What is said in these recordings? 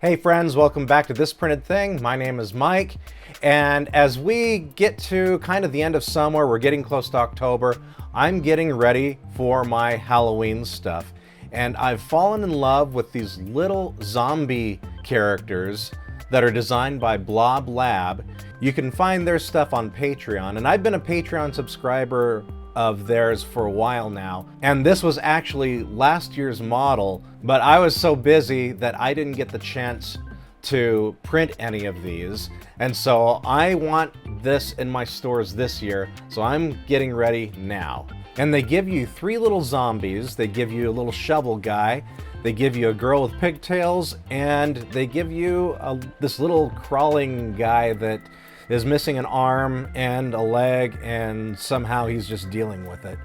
Hey friends, welcome back to This Printed Thing. My name is Mike, and as we get to kind of the end of summer, we're getting close to October, I'm getting ready for my Halloween stuff. And I've fallen in love with these little zombie characters that are designed by Blob Lab. You can find their stuff on Patreon, and I've been a Patreon subscriber of theirs for a while now, and this was actually last year's model, but I was so busy that I didn't get the chance to print any of these, and so I want this in my stores this year, so I'm getting ready now. And they give you 3 little zombies, they give you a little shovel guy, they give you a girl with pigtails, and they give you this little crawling guy that is missing an arm and a leg, and somehow he's just dealing with it.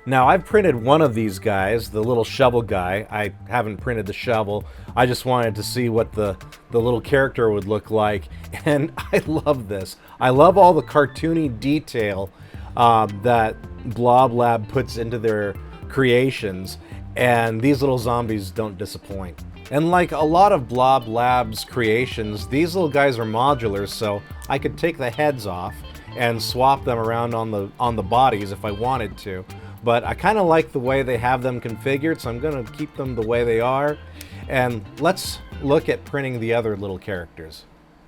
Now, I've printed one of these guys, the little shovel guy. I haven't printed the shovel. I just wanted to see what the little character would look like, and I love this. I love all the cartoony detail that Blob Lab puts into their creations, and these little zombies don't disappoint. And like a lot of Blob Lab's creations, these little guys are modular, so I could take the heads off and swap them around on the bodies if I wanted to. But I kind of like the way they have them configured, so I'm going to keep them the way they are. And let's look at printing the other little characters.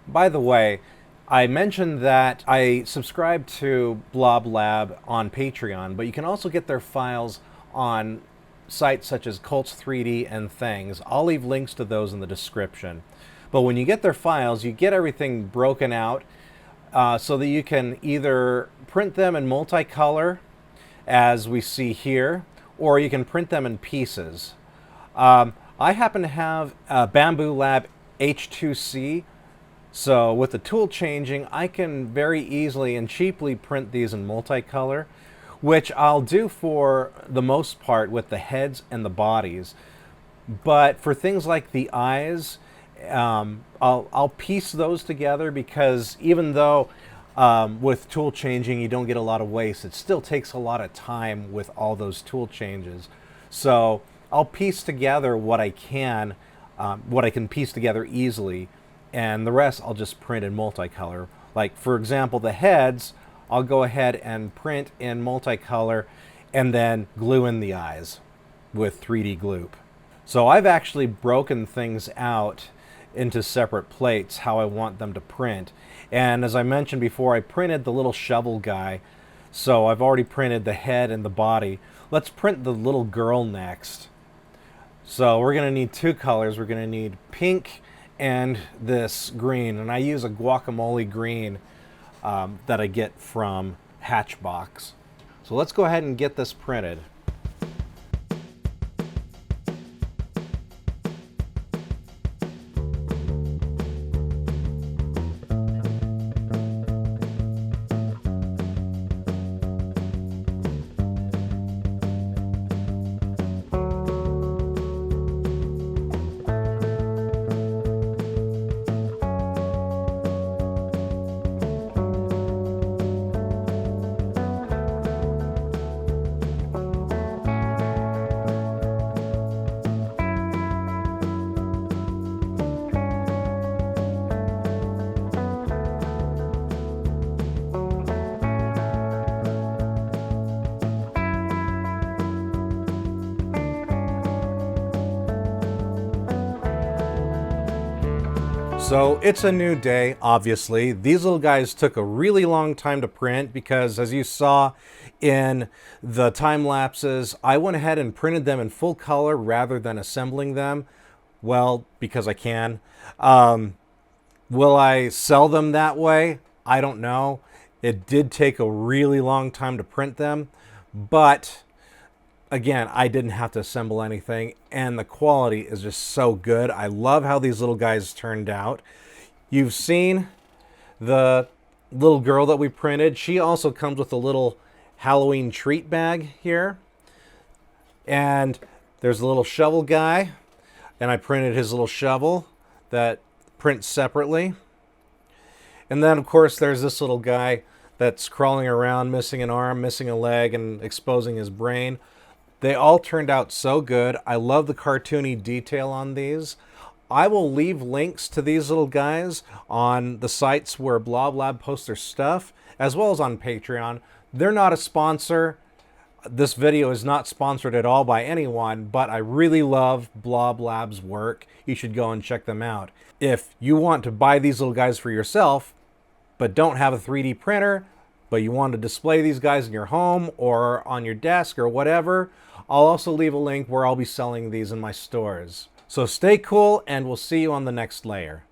By the way, I mentioned that I subscribe to Blob Lab on Patreon, but you can also get their files on sites such as Cults 3D and Things. I'll leave links to those in the description. But when you get their files, you get everything broken out so that you can either print them in multicolor, as we see here, or you can print them in pieces. I happen to have a Bamboo Lab H2C, so with the tool changing, I can very easily and cheaply print these in multicolor, which I'll do for the most part with the heads and the bodies. But for things like the eyes, I'll piece those together, because even though with tool changing you don't get a lot of waste, it still takes a lot of time with all those tool changes. So I'll piece together what I can piece together easily, and the rest I'll just print in multicolor. Like, for example, the heads, I'll go ahead and print in multicolor and then glue in the eyes with 3D glue. So I've actually broken things out into separate plates how I want them to print. And as I mentioned before, I printed the little shovel guy, so I've already printed the head and the body. Let's print the little girl next. So we're going to need 2 colors. We're going to need pink and this green, and I use a guacamole green that I get from Hatchbox. So let's go ahead and get this printed. So it's a new day, obviously. These little guys took a really long time to print because, as you saw in the time lapses, I went ahead and printed them in full color rather than assembling them. Well, because I can. Will I sell them that way? I don't know. It did take a really long time to print them, but again, I didn't have to assemble anything, and the quality is just so good. I love how these little guys turned out. You've seen the little girl that we printed. She also comes with a little Halloween treat bag here. And there's a little shovel guy, and I printed his little shovel that prints separately. And then, of course, there's this little guy that's crawling around, missing an arm, missing a leg, and exposing his brain. They all turned out so good. I love the cartoony detail on these. I will leave links to these little guys on the sites where Blob Lab posts their stuff, as well as on Patreon. They're not a sponsor. This video is not sponsored at all by anyone, but I really love Blob Lab's work. You should go and check them out. If you want to buy these little guys for yourself, but don't have a 3D printer, but you want to display these guys in your home or on your desk or whatever, I'll also leave a link where I'll be selling these in my stores. So stay cool, and we'll see you on the next layer.